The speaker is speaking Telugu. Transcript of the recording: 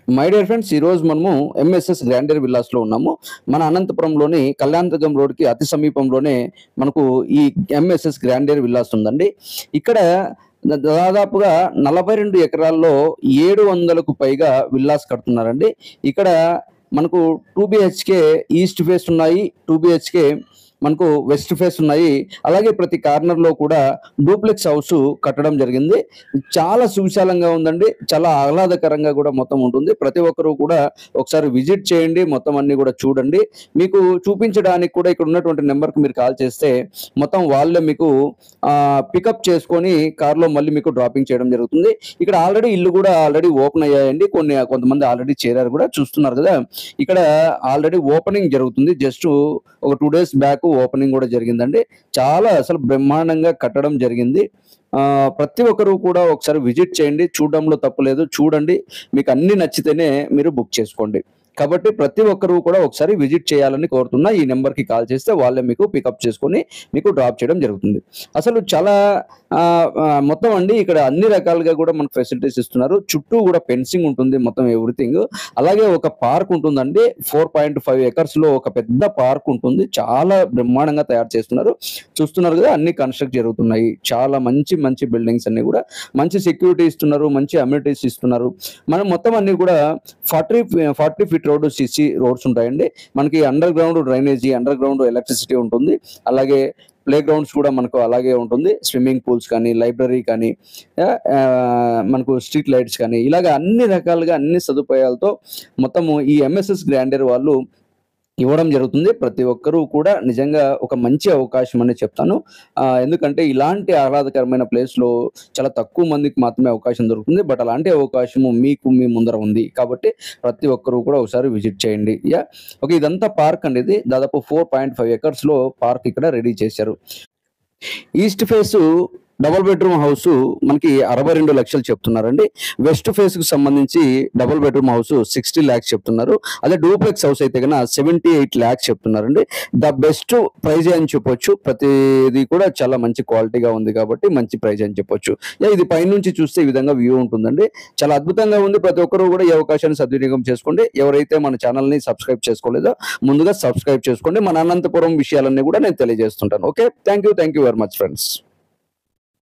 మై డియర్ ఫ్రెండ్స్, ఈ రోజు మనము ఎంఎస్ఎస్ గ్రాండర్ విల్లాస్ లో ఉన్నాము. మన అనంతపురంలోని కళ్యాణదుర్గం రోడ్ కి అతి సమీపంలోనే మనకు ఈ ఎంఎస్ఎస్ గ్రాండర్ విల్లాస్ ఉందండి. ఇక్కడ దాదాపుగా 42 ఎకరాల్లో 700కు పైగా విల్లాస్ కడుతున్నారండి. ఇక్కడ మనకు 2 బిహెచ్కే ఈస్ట్ ఫేస్ ఉన్నాయి, 2 బిహెచ్కే మనకు వెస్ట్ ఫేస్ ఉన్నాయి. అలాగే ప్రతి కార్నర్ లో కూడా డూప్లెక్స్ హౌస్ కట్టడం జరిగింది. చాలా సువిశాలంగా ఉందండి, చాలా ఆహ్లాదకరంగా కూడా మొత్తం ఉంటుంది. ప్రతి ఒక్కరూ కూడా ఒకసారి విజిట్ చేయండి, మొత్తం అన్ని కూడా చూడండి. మీకు చూపించడానికి కూడా ఇక్కడ ఉన్నటువంటి నెంబర్కి మీరు కాల్ చేస్తే మొత్తం వాళ్ళే మీకు పికప్ చేసుకొని కార్లో మళ్ళీ మీకు డ్రాపింగ్ చేయడం జరుగుతుంది. ఇక్కడ ఆల్రెడీ ఇల్లు కూడా ఆల్రెడీ ఓపెన్ అయ్యాయండి. కొంతమంది ఆల్రెడీ చేరారు కూడా, చూస్తున్నారు కదా. ఇక్కడ ఆల్రెడీ ఓపెనింగ్ జరుగుతుంది. జస్ట్ ఒక 2 days బ్యాక్ ఓపెనింగ్ కూడా జరిగిందండి. చాలా అసలు బ్రహ్మాండంగా కట్టడం జరిగింది. ప్రతి ఒక్కరు కూడా ఒకసారి విజిట్ చేయండి, చూడడంలో తప్పులేదు. చూడండి, మీకు అన్ని నచ్చితేనే మీరు బుక్ చేసుకోండి. కాబట్టి ప్రతి ఒక్కరు కూడా ఒకసారి విజిట్ చేయాలని కోరుతున్నా. ఈ నెంబర్కి కాల్ చేస్తే వాళ్ళే మీకు పికప్ చేసుకొని మీకు డ్రాప్ చేయడం జరుగుతుంది. అసలు చాలా మొత్తం అండి ఇక్కడ అన్ని రకాలుగా కూడా మనకు ఫెసిలిటీస్ ఇస్తున్నారు. చుట్టూ కూడా ఫెన్సింగ్ ఉంటుంది, మొత్తం ఎవ్రీథింగ్. అలాగే ఒక పార్క్ ఉంటుందండి. 4.5 acres లో ఒక పెద్ద పార్క్ ఉంటుంది. చాలా బ్రహ్మాండంగా తయారు చేస్తున్నారు. చూస్తున్నారు కదా, అన్ని కన్స్ట్రక్ట్ జరుగుతున్నాయి. చాలా మంచి మంచి బిల్డింగ్స్ అన్ని కూడా మంచి సెక్యూరిటీ ఇస్తున్నారు, మంచి అమ్యూనిటీస్ ఇస్తున్నారు. మనం మొత్తం అన్ని కూడా 40 feet రోడ్ సిసి రోడ్స్ ఉంటాయండి. మనకి under ground drainage, under ground electricity ఉంటుంది. అలాగే ప్లే గ్రౌండ్స్ కూడా మనకు అలాగే ఉంటుంది. స్విమ్మింగ్ పూల్స్ కానీ, లైబ్రరీ కానీ, మనకు స్ట్రీట్ లైట్స్ కానీ, ఇలాగ అన్ని రకాలుగా అన్ని సదుపాయాలతో మొత్తము ఈ ఎంఎస్ఎస్ గ్రాండర్ వాళ్ళు ఇవ్వడం జరుగుతుంది. ప్రతి ఒక్కరూ కూడా నిజంగా ఒక మంచి అవకాశం అని చెప్తాను. ఎందుకంటే ఇలాంటి ఆహ్లాదకరమైన ప్లేస్లో చాలా తక్కువ మందికి మాత్రమే అవకాశం దొరుకుతుంది. బట్ అలాంటి అవకాశము మీకు మీ ముందర ఉంది. కాబట్టి ప్రతి ఒక్కరూ కూడా ఒకసారి విజిట్ చేయండి. ఓకే, ఇదంతా పార్క్ అండి. ఇది దాదాపు 4.5 acres లో పార్క్ ఇక్కడ రెడీ చేశారు. East face double bedroom house మనకి 62 లక్షలు చెప్తున్నారండి. వెస్ట్ ఫేస్ కు సంబంధించి డబుల్ బెడ్రూమ్ హౌస్ 60 lakhs చెప్తున్నారు. అదే డూప్లెక్స్ హౌస్ అయితే కన్నా 78 lakhs చెప్తున్నారండి. ద బెస్ట్ ప్రైజ్ అని చెప్పొచ్చు. ప్రతిది కూడా చాలా మంచి క్వాలిటీగా ఉంది కాబట్టి మంచి ప్రైజ్ అని చెప్పొచ్చు. ఇది పైనుంచి చూస్తే ఈ విధంగా వ్యూ ఉంటుందండి. చాలా అద్భుతంగా ఉంది. ప్రతి ఒక్కరు కూడా ఈ అవకాశాన్ని సద్వినియోగం చేసుకోండి. ఎవరైతే మన ఛానల్ని సబ్స్క్రైబ్ చేసుకోలేదో ముందుగా సబ్స్క్రైబ్ చేసుకోండి. మన అనంతపురం విషయాలన్నీ కూడా నేను తెలియజేస్తుంటాను. Okay, thank you very much friends.